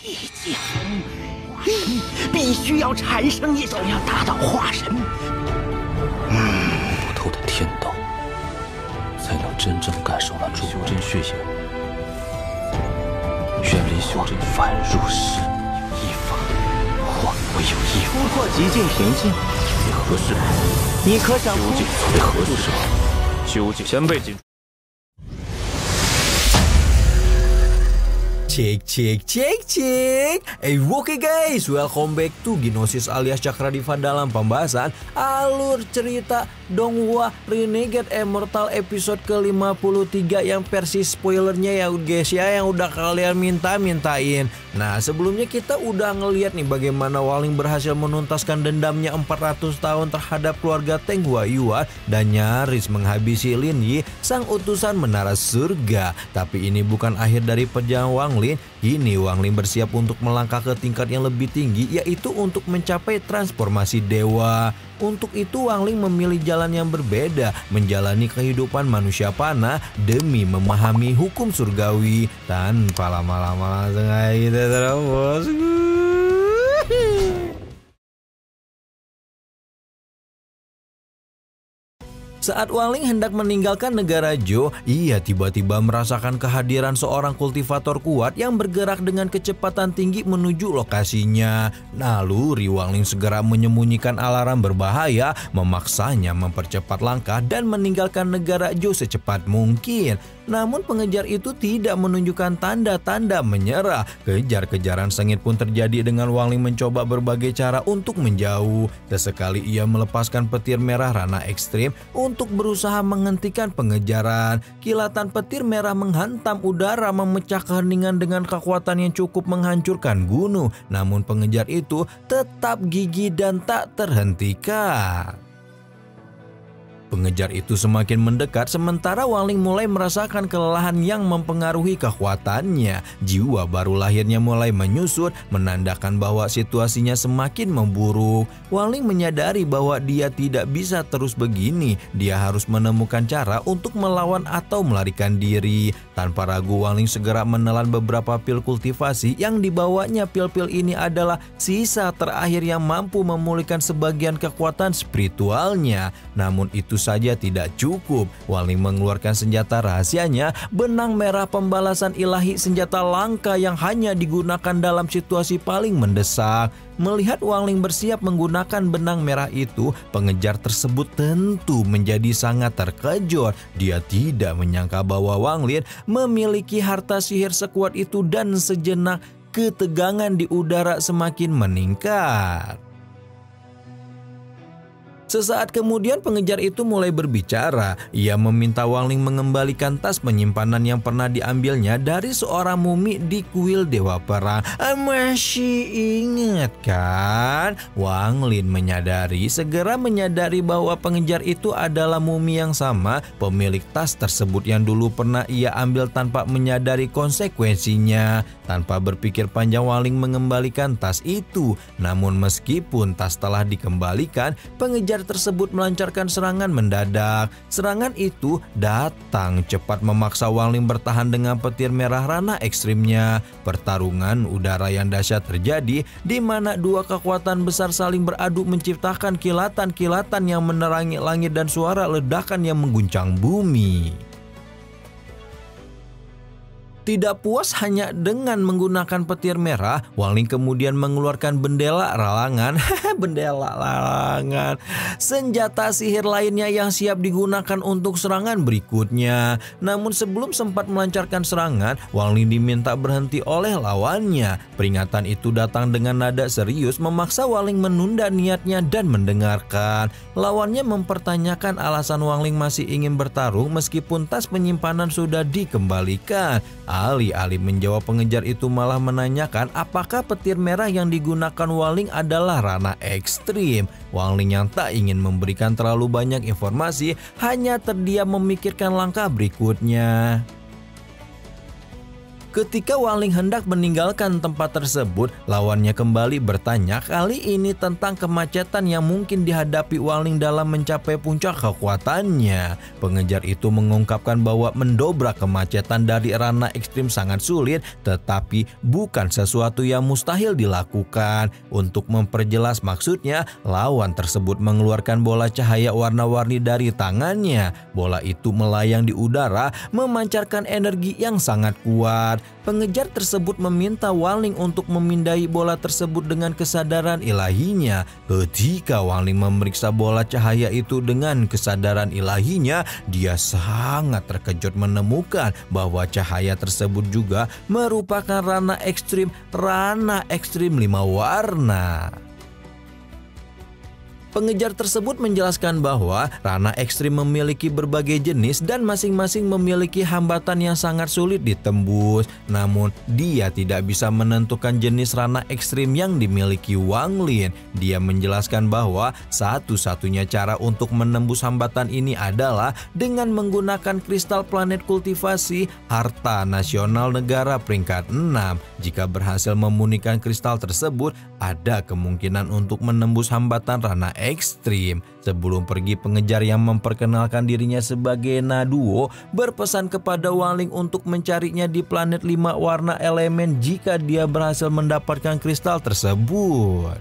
意境，必须要产生一种要达到化神。不透的天道，才能真正感受那修真血液。远离修真，凡入世，一法化为有一法。突破极境平静，为何事？你可想究竟为何事？究竟先辈进。Cek. Oke guys, welcome back to Gnosis alias Cakradiva dalam pembahasan alur cerita Donghua Renegade Immortal episode ke-53 yang versi spoilernya ya guys ya, yang udah kalian mintain. Nah, sebelumnya kita udah ngeliat nih bagaimana Wang Ling berhasil menuntaskan dendamnya 400 tahun terhadap keluarga Teng Huaiyuan dan nyaris menghabisi Lin Yi, sang utusan menara surga. Tapi ini bukan akhir dari perjalanan Wang Ling. Kini Wang Ling bersiap untuk melangkah ke tingkat yang lebih tinggi, yaitu untuk mencapai transformasi dewa. Untuk itu Wang Ling memilih jalan yang berbeda, menjalani kehidupan manusia panah demi memahami hukum surgawi. Tanpa lama-lama langsung aja kita terus. Saat Wang Ling hendak meninggalkan negara Zhou, ia tiba-tiba merasakan kehadiran seorang kultivator kuat yang bergerak dengan kecepatan tinggi menuju lokasinya. Lalu Wang Ling segera menyembunyikan alarm berbahaya, memaksanya mempercepat langkah dan meninggalkan negara Zhou secepat mungkin. Namun pengejar itu tidak menunjukkan tanda-tanda menyerah. Kejar-kejaran sengit pun terjadi dengan Wang Ling mencoba berbagai cara untuk menjauh. Sesekali ia melepaskan petir merah Rana Ekstrim untuk berusaha menghentikan pengejaran. Kilatan petir merah menghantam udara, memecah keheningan dengan kekuatan yang cukup menghancurkan gunung. Namun pengejar itu tetap gigih dan tak terhentikan. Pengejar itu semakin mendekat, sementara Wang Ling mulai merasakan kelelahan yang mempengaruhi kekuatannya. Jiwa baru lahirnya mulai menyusut, menandakan bahwa situasinya semakin memburuk. Wang Ling menyadari bahwa dia tidak bisa terus begini. Dia harus menemukan cara untuk melawan atau melarikan diri. Tanpa ragu Wang Ling segera menelan beberapa pil kultivasi. Yang dibawanya pil-pil ini adalah sisa terakhir yang mampu memulihkan sebagian kekuatan spiritualnya. Namun itu saja tidak cukup. Wang Ling mengeluarkan senjata rahasianya, benang merah pembalasan ilahi, senjata langka yang hanya digunakan dalam situasi paling mendesak. Melihat Wang Ling bersiap menggunakan benang merah itu, pengejar tersebut tentu menjadi sangat terkejut. Dia tidak menyangka bahwa Wang Ling memiliki harta sihir sekuat itu dan sejenak ketegangan di udara semakin meningkat. Sesaat kemudian pengejar itu mulai berbicara. Ia meminta Wang Ling mengembalikan tas penyimpanan yang pernah diambilnya dari seorang mumi di kuil Dewa Perang. Masih ingat kan? Wang Ling segera menyadari bahwa pengejar itu adalah mumi yang sama, pemilik tas tersebut yang dulu pernah ia ambil tanpa menyadari konsekuensinya. Tanpa berpikir panjang Wang Ling mengembalikan tas itu. Namun meskipun tas telah dikembalikan, pengejar tersebut melancarkan serangan mendadak. Serangan itu datang cepat, memaksa Wang Ling bertahan dengan petir merah Rana Ekstrimnya. Pertarungan udara yang dahsyat terjadi, di mana dua kekuatan besar saling beradu menciptakan kilatan-kilatan yang menerangi langit dan suara ledakan yang mengguncang bumi. Tidak puas hanya dengan menggunakan petir merah, Wang Ling kemudian mengeluarkan bendela larangan. Bendela larangan, senjata sihir lainnya yang siap digunakan untuk serangan berikutnya. Namun sebelum sempat melancarkan serangan, Wang Ling diminta berhenti oleh lawannya. Peringatan itu datang dengan nada serius, memaksa Wang Ling menunda niatnya dan mendengarkan. Lawannya mempertanyakan alasan Wang Ling masih ingin bertarung meskipun tas penyimpanan sudah dikembalikan. Alih-alih menjawab, pengejar itu malah menanyakan apakah petir merah yang digunakan Wang Ling adalah Rana Ekstrim. Wang Ling yang tak ingin memberikan terlalu banyak informasi hanya terdiam memikirkan langkah berikutnya. Ketika Wang Ling hendak meninggalkan tempat tersebut, lawannya kembali bertanya, kali ini tentang kemacetan yang mungkin dihadapi Wang Ling dalam mencapai puncak kekuatannya. Pengejar itu mengungkapkan bahwa mendobrak kemacetan dari ranah ekstrim sangat sulit, tetapi bukan sesuatu yang mustahil dilakukan. Untuk memperjelas maksudnya, lawan tersebut mengeluarkan bola cahaya warna-warni dari tangannya. Bola itu melayang di udara, memancarkan energi yang sangat kuat. Pengejar tersebut meminta Wang Ling untuk memindai bola tersebut dengan kesadaran ilahinya. Ketika Wang Ling memeriksa bola cahaya itu dengan kesadaran ilahinya, dia sangat terkejut menemukan bahwa cahaya tersebut juga merupakan ranah ekstrim 5 warna. Pengejar tersebut menjelaskan bahwa ranah ekstrim memiliki berbagai jenis dan masing-masing memiliki hambatan yang sangat sulit ditembus. Namun, dia tidak bisa menentukan jenis ranah ekstrim yang dimiliki Wang Ling. Dia menjelaskan bahwa satu-satunya cara untuk menembus hambatan ini adalah dengan menggunakan kristal planet kultivasi harta nasional negara peringkat 6. Jika berhasil memurnikan kristal tersebut, ada kemungkinan untuk menembus hambatan ranah ekstrim. Sebelum pergi, pengejar yang memperkenalkan dirinya sebagai Naduo berpesan kepada Wang Ling untuk mencarinya di planet 5 warna elemen jika dia berhasil mendapatkan kristal tersebut.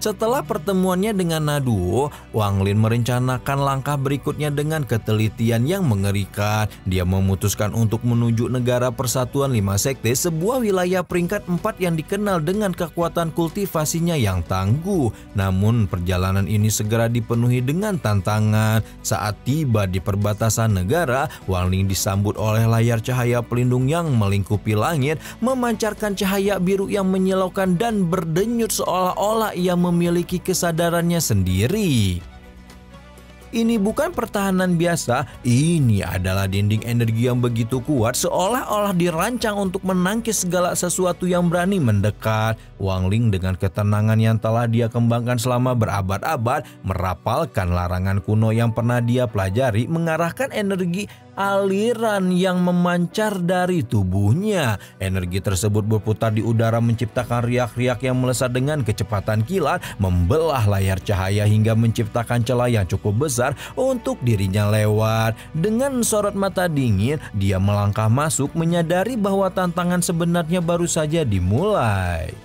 Setelah pertemuannya dengan Naduo, Wang Ling merencanakan langkah berikutnya dengan ketelitian yang mengerikan. Dia memutuskan untuk menuju negara Persatuan 5 Sekte, sebuah wilayah peringkat 4 yang dikenal dengan kekuatan kultivasinya yang tangguh. Namun perjalanan ini segera dipenuhi dengan tantangan. Saat tiba di perbatasan negara, Wang Ling disambut oleh layar cahaya pelindung yang melingkupi langit, memancarkan cahaya biru yang menyilaukan dan berdenyut seolah-olah ia memiliki kesadarannya sendiri. Ini bukan pertahanan biasa, ini adalah dinding energi yang begitu kuat seolah-olah dirancang untuk menangkis segala sesuatu yang berani mendekat. Wang Ling dengan ketenangan yang telah dia kembangkan selama berabad-abad merapalkan larangan kuno yang pernah dia pelajari, mengarahkan energi aliran yang memancar dari tubuhnya. Energi tersebut berputar di udara menciptakan riak-riak yang melesat dengan kecepatan kilat, membelah layar cahaya hingga menciptakan celah yang cukup besar untuk dirinya lewat. Dengan sorot mata dingin, dia melangkah masuk, menyadari bahwa tantangan sebenarnya baru saja dimulai.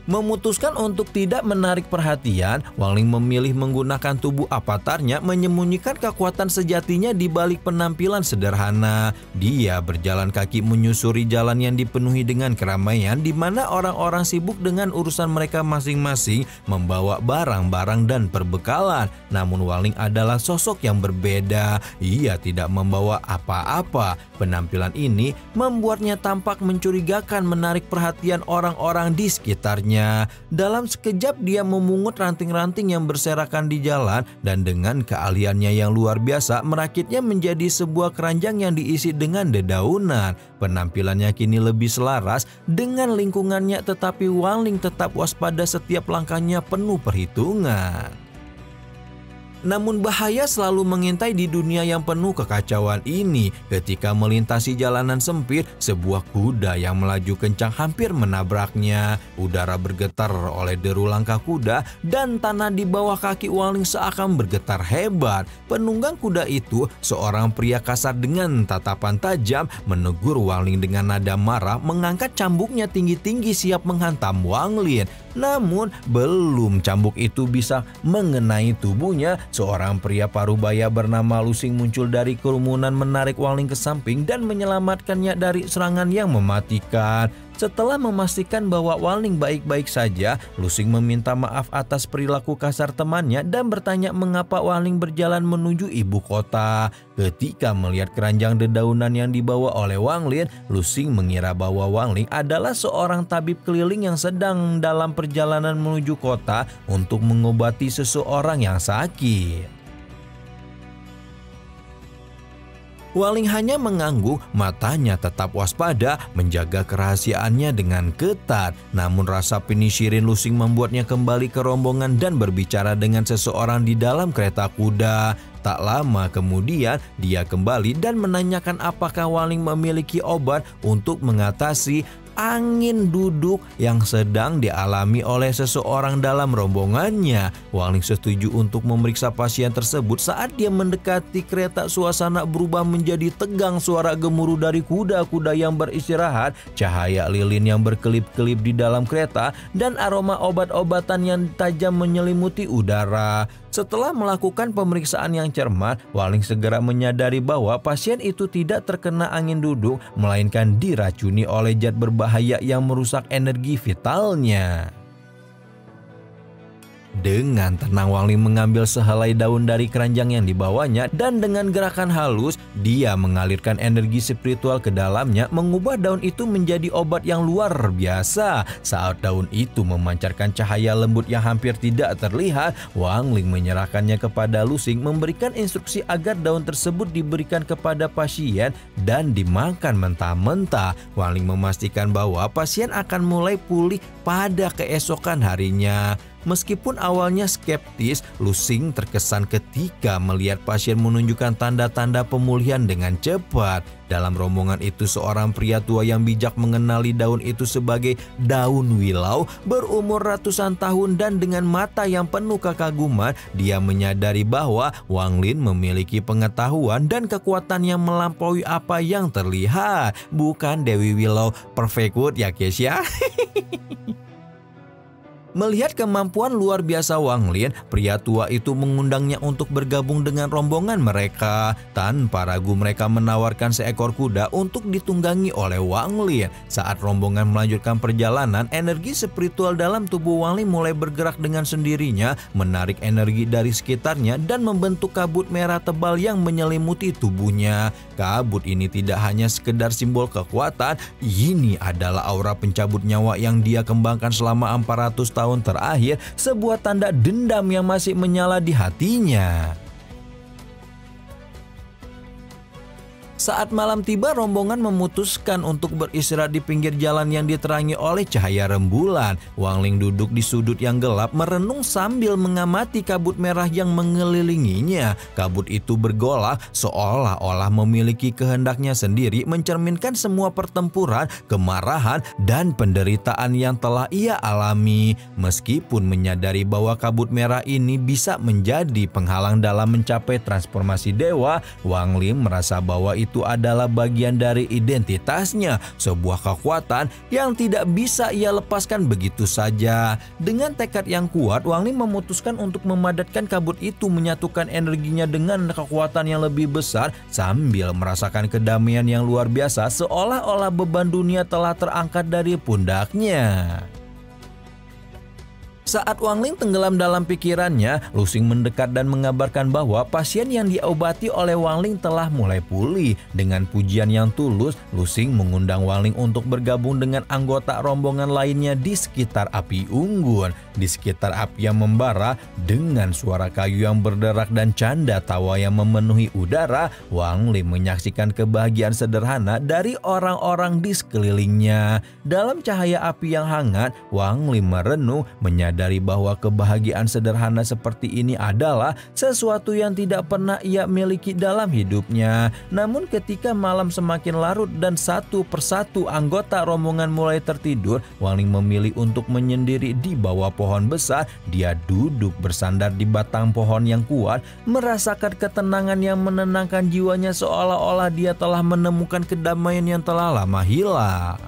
Memutuskan untuk tidak menarik perhatian, Wang Ling memilih menggunakan tubuh avatarnya menyembunyikan kekuatan sejatinya di balik penampilan sederhana. Dia berjalan kaki menyusuri jalan yang dipenuhi dengan keramaian di mana orang-orang sibuk dengan urusan mereka masing-masing membawa barang-barang dan perbekalan. Namun Wang Ling adalah sosok yang berbeda. Ia tidak membawa apa-apa. Penampilan ini membuatnya tampak mencurigakan, menarik perhatian orang-orang di sekitarnya. Dalam sekejap dia memungut ranting-ranting yang berserakan di jalan dan dengan keahliannya yang luar biasa merakitnya menjadi sebuah keranjang yang diisi dengan dedaunan. Penampilannya kini lebih selaras dengan lingkungannya, tetapi Wang Ling tetap waspada, setiap langkahnya penuh perhitungan. Namun bahaya selalu mengintai di dunia yang penuh kekacauan ini. Ketika melintasi jalanan sempit, sebuah kuda yang melaju kencang hampir menabraknya. Udara bergetar oleh deru langkah kuda dan tanah di bawah kaki Wang Ling seakan bergetar hebat. Penunggang kuda itu, seorang pria kasar dengan tatapan tajam, menegur Wang Ling dengan nada marah, mengangkat cambuknya tinggi-tinggi siap menghantam Wang Ling. Namun belum cambuk itu bisa mengenai tubuhnya, seorang pria parubaya bernama Lusing muncul dari kerumunan, menarik Wang Ling ke samping dan menyelamatkannya dari serangan yang mematikan. Setelah memastikan bahwa Wang Ling baik-baik saja, Lusing meminta maaf atas perilaku kasar temannya dan bertanya mengapa Wang Ling berjalan menuju ibu kota. Ketika melihat keranjang dedaunan yang dibawa oleh Wang Ling, Lusing mengira bahwa Wang Ling adalah seorang tabib keliling yang sedang dalam perjalanan menuju kota untuk mengobati seseorang yang sakit. Wang Ling hanya mengangguk, matanya tetap waspada, menjaga kerahasiaannya dengan ketat. Namun rasa penisyirin Lusing membuatnya kembali ke rombongan dan berbicara dengan seseorang di dalam kereta kuda. Tak lama kemudian dia kembali dan menanyakan apakah Wangling memiliki obat untuk mengatasi angin duduk yang sedang dialami oleh seseorang dalam rombongannya. Wangling setuju untuk memeriksa pasien tersebut. Saat dia mendekati kereta, suasana berubah menjadi tegang. Suara gemuruh dari kuda-kuda yang beristirahat, cahaya lilin yang berkelip-kelip di dalam kereta, dan aroma obat-obatan yang tajam menyelimuti udara. Setelah melakukan pemeriksaan yang cermat, Wangling segera menyadari bahwa pasien itu tidak terkena angin duduk, melainkan diracuni oleh zat berbahaya yang merusak energi vitalnya. Dengan tenang Wangling mengambil sehelai daun dari keranjang yang dibawanya dan dengan gerakan halus dia mengalirkan energi spiritual ke dalamnya, mengubah daun itu menjadi obat yang luar biasa. Saat daun itu memancarkan cahaya lembut yang hampir tidak terlihat, Wangling menyerahkannya kepada Lu Xing, memberikan instruksi agar daun tersebut diberikan kepada pasien dan dimakan mentah-mentah. Wangling memastikan bahwa pasien akan mulai pulih pada keesokan harinya. Meskipun awalnya skeptis, Lu Xing terkesan ketika melihat pasien menunjukkan tanda-tanda pemulihan dengan cepat. Dalam rombongan itu, seorang pria tua yang bijak mengenali daun itu sebagai daun wilau, berumur ratusan tahun, dan dengan mata yang penuh kekaguman, dia menyadari bahwa Wangling memiliki pengetahuan dan kekuatan yang melampaui apa yang terlihat. Bukan Dewi Willow Perfect Wood ya guys ya. Melihat kemampuan luar biasa Wangling, pria tua itu mengundangnya untuk bergabung dengan rombongan mereka. Tanpa ragu mereka menawarkan seekor kuda untuk ditunggangi oleh Wangling. Saat rombongan melanjutkan perjalanan, energi spiritual dalam tubuh Wangling mulai bergerak dengan sendirinya, menarik energi dari sekitarnya dan membentuk kabut merah tebal yang menyelimuti tubuhnya. Kabut ini tidak hanya sekedar simbol kekuatan, ini adalah aura pencabut nyawa yang dia kembangkan selama 400 tahun terakhir, sebuah tanda dendam yang masih menyala di hatinya. Saat malam tiba, rombongan memutuskan untuk beristirahat di pinggir jalan yang diterangi oleh cahaya rembulan. Wangling duduk di sudut yang gelap, merenung sambil mengamati kabut merah yang mengelilinginya. Kabut itu bergolak seolah-olah memiliki kehendaknya sendiri, mencerminkan semua pertempuran, kemarahan, dan penderitaan yang telah ia alami. Meskipun menyadari bahwa kabut merah ini bisa menjadi penghalang dalam mencapai transformasi dewa, Wangling merasa bahwa itu adalah bagian dari identitasnya, sebuah kekuatan yang tidak bisa ia lepaskan begitu saja. Dengan tekad yang kuat, Wangling memutuskan untuk memadatkan kabut itu, menyatukan energinya dengan kekuatan yang lebih besar sambil merasakan kedamaian yang luar biasa, seolah-olah beban dunia telah terangkat dari pundaknya. Saat Wangling tenggelam dalam pikirannya, Lu Xing mendekat dan mengabarkan bahwa pasien yang diobati oleh Wangling telah mulai pulih. Dengan pujian yang tulus, Lu Xing mengundang Wangling untuk bergabung dengan anggota rombongan lainnya di sekitar api unggun. Di sekitar api yang membara, dengan suara kayu yang berderak dan canda tawa yang memenuhi udara, Wangling menyaksikan kebahagiaan sederhana dari orang-orang di sekelilingnya. Dalam cahaya api yang hangat, Wangling merenung, menyadari bahwa kebahagiaan sederhana seperti ini adalah sesuatu yang tidak pernah ia miliki dalam hidupnya. Namun ketika malam semakin larut dan satu persatu anggota rombongan mulai tertidur, Wangling memilih untuk menyendiri di bawah pohon besar. Dia duduk bersandar di batang pohon yang kuat, merasakan ketenangan yang menenangkan jiwanya, seolah-olah dia telah menemukan kedamaian yang telah lama hilang.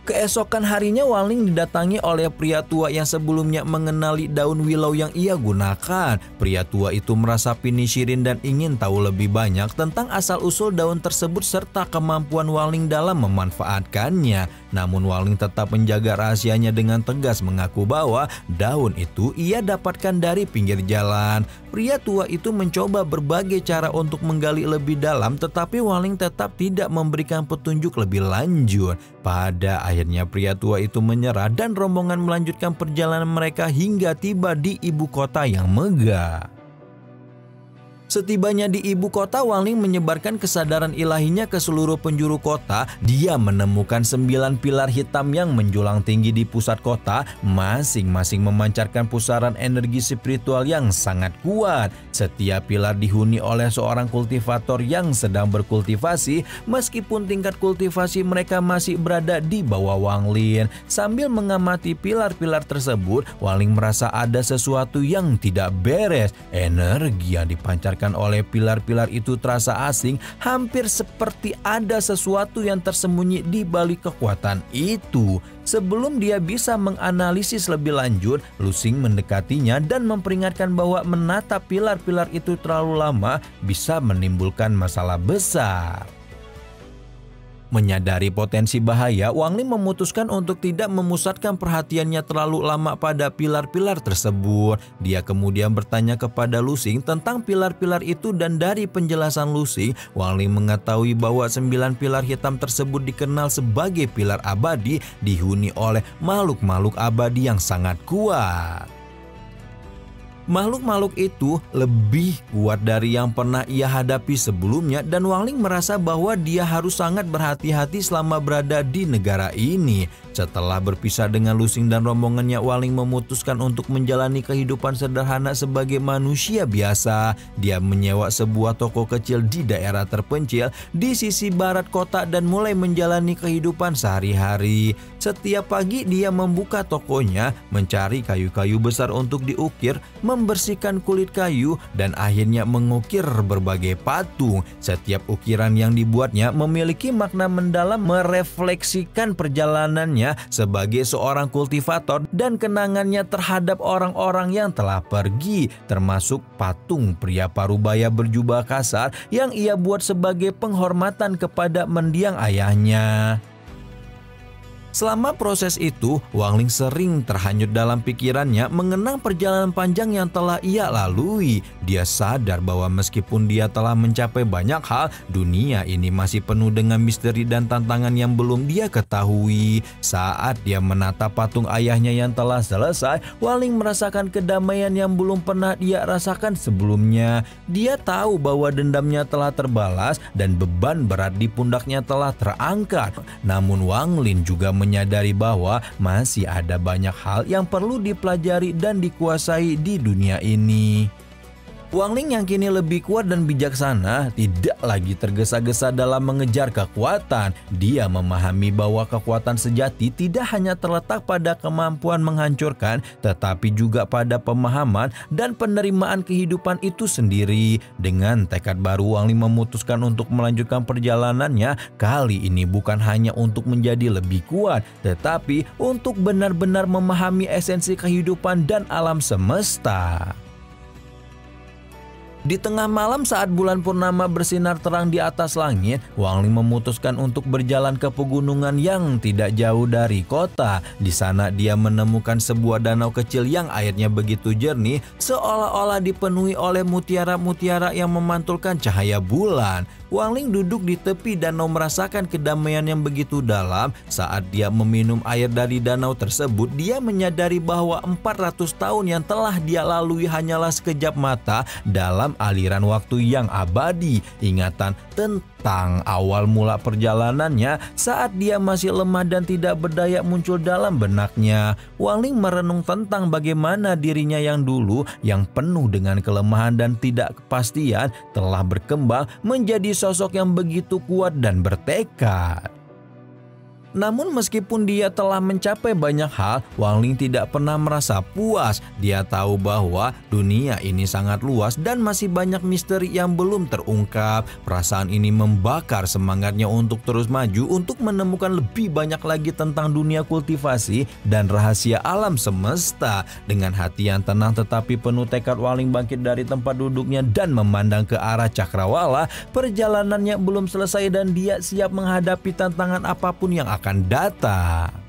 Keesokan harinya, Wangling didatangi oleh pria tua yang sebelumnya mengenali daun willow yang ia gunakan. Pria tua itu merasapi Nichiren dan ingin tahu lebih banyak tentang asal-usul daun tersebut serta kemampuan Wangling dalam memanfaatkannya. Namun Wangling tetap menjaga rahasianya dengan tegas, mengaku bahwa daun itu ia dapatkan dari pinggir jalan. Pria tua itu mencoba berbagai cara untuk menggali lebih dalam, tetapi Wangling tetap tidak memberikan petunjuk lebih lanjut. Pada akhirnya pria tua itu menyerah dan rombongan melanjutkan perjalanan mereka hingga tiba di ibu kota yang megah. Setibanya di ibu kota, Wang Ling menyebarkan kesadaran ilahinya ke seluruh penjuru kota. Dia menemukan 9 pilar hitam yang menjulang tinggi di pusat kota, masing-masing memancarkan pusaran energi spiritual yang sangat kuat. Setiap pilar dihuni oleh seorang kultivator yang sedang berkultivasi, meskipun tingkat kultivasi mereka masih berada di bawah Wang Ling. Sambil mengamati pilar-pilar tersebut, Wang Ling merasa ada sesuatu yang tidak beres. Energi yang dipancarkan oleh pilar-pilar itu terasa asing, hampir seperti ada sesuatu yang tersembunyi di balik kekuatan itu. Sebelum dia bisa menganalisis lebih lanjut, Lu Xing mendekatinya dan memperingatkan bahwa menatap pilar-pilar itu terlalu lama bisa menimbulkan masalah besar. Menyadari potensi bahaya, Wang Ling memutuskan untuk tidak memusatkan perhatiannya terlalu lama pada pilar-pilar tersebut. Dia kemudian bertanya kepada Lu Xing tentang pilar-pilar itu, dan dari penjelasan Lu Xing, Wang Ling mengetahui bahwa 9 pilar hitam tersebut dikenal sebagai pilar abadi, dihuni oleh makhluk-makhluk abadi yang sangat kuat. Makhluk-makhluk itu lebih kuat dari yang pernah ia hadapi sebelumnya, dan Wang Ling merasa bahwa dia harus sangat berhati-hati selama berada di negara ini. Setelah berpisah dengan Lu Xing dan rombongannya, Wang Ling memutuskan untuk menjalani kehidupan sederhana sebagai manusia biasa. Dia menyewa sebuah toko kecil di daerah terpencil di sisi barat kota dan mulai menjalani kehidupan sehari-hari. Setiap pagi dia membuka tokonya, mencari kayu-kayu besar untuk diukir, membersihkan kulit kayu, dan akhirnya mengukir berbagai patung. Setiap ukiran yang dibuatnya memiliki makna mendalam, merefleksikan perjalanannya sebagai seorang kultivator dan kenangannya terhadap orang-orang yang telah pergi, termasuk patung pria parubaya berjubah kasar yang ia buat sebagai penghormatan kepada mendiang ayahnya. Selama proses itu, Wang Ling sering terhanyut dalam pikirannya mengenang perjalanan panjang yang telah ia lalui. Dia sadar bahwa meskipun dia telah mencapai banyak hal, dunia ini masih penuh dengan misteri dan tantangan yang belum dia ketahui. Saat dia menatap patung ayahnya yang telah selesai, Wang Ling merasakan kedamaian yang belum pernah dia rasakan sebelumnya. Dia tahu bahwa dendamnya telah terbalas dan beban berat di pundaknya telah terangkat. Namun Wang Ling juga menyadari bahwa masih ada banyak hal yang perlu dipelajari dan dikuasai di dunia ini. Wang Ling yang kini lebih kuat dan bijaksana tidak lagi tergesa-gesa dalam mengejar kekuatan. Dia memahami bahwa kekuatan sejati tidak hanya terletak pada kemampuan menghancurkan, tetapi juga pada pemahaman dan penerimaan kehidupan itu sendiri. Dengan tekad baru, Wang Ling memutuskan untuk melanjutkan perjalanannya. Kali ini bukan hanya untuk menjadi lebih kuat, tetapi untuk benar-benar memahami esensi kehidupan dan alam semesta. Di tengah malam saat bulan purnama bersinar terang di atas langit, Wang Ling memutuskan untuk berjalan ke pegunungan yang tidak jauh dari kota. Di sana dia menemukan sebuah danau kecil yang airnya begitu jernih, seolah-olah dipenuhi oleh mutiara-mutiara yang memantulkan cahaya bulan. Wang Ling duduk di tepi danau merasakan kedamaian yang begitu dalam. Saat dia meminum air dari danau tersebut, dia menyadari bahwa 400 tahun yang telah dia lalui hanyalah sekejap mata dalam aliran waktu yang abadi. Ingatan tentang awal mula perjalanannya saat dia masih lemah dan tidak berdaya muncul dalam benaknya. Wang Ling merenung tentang bagaimana dirinya yang dulu, yang penuh dengan kelemahan dan tidak kepastian, telah berkembang menjadi sosok yang begitu kuat dan bertekad. Namun meskipun dia telah mencapai banyak hal, Wang Ling tidak pernah merasa puas. Dia tahu bahwa dunia ini sangat luas dan masih banyak misteri yang belum terungkap. Perasaan ini membakar semangatnya untuk terus maju, untuk menemukan lebih banyak lagi tentang dunia kultivasi dan rahasia alam semesta. Dengan hati yang tenang tetapi penuh tekad, Wang Ling bangkit dari tempat duduknya dan memandang ke arah cakrawala. Perjalanannya belum selesai dan dia siap menghadapi tantangan apapun yang akan datang.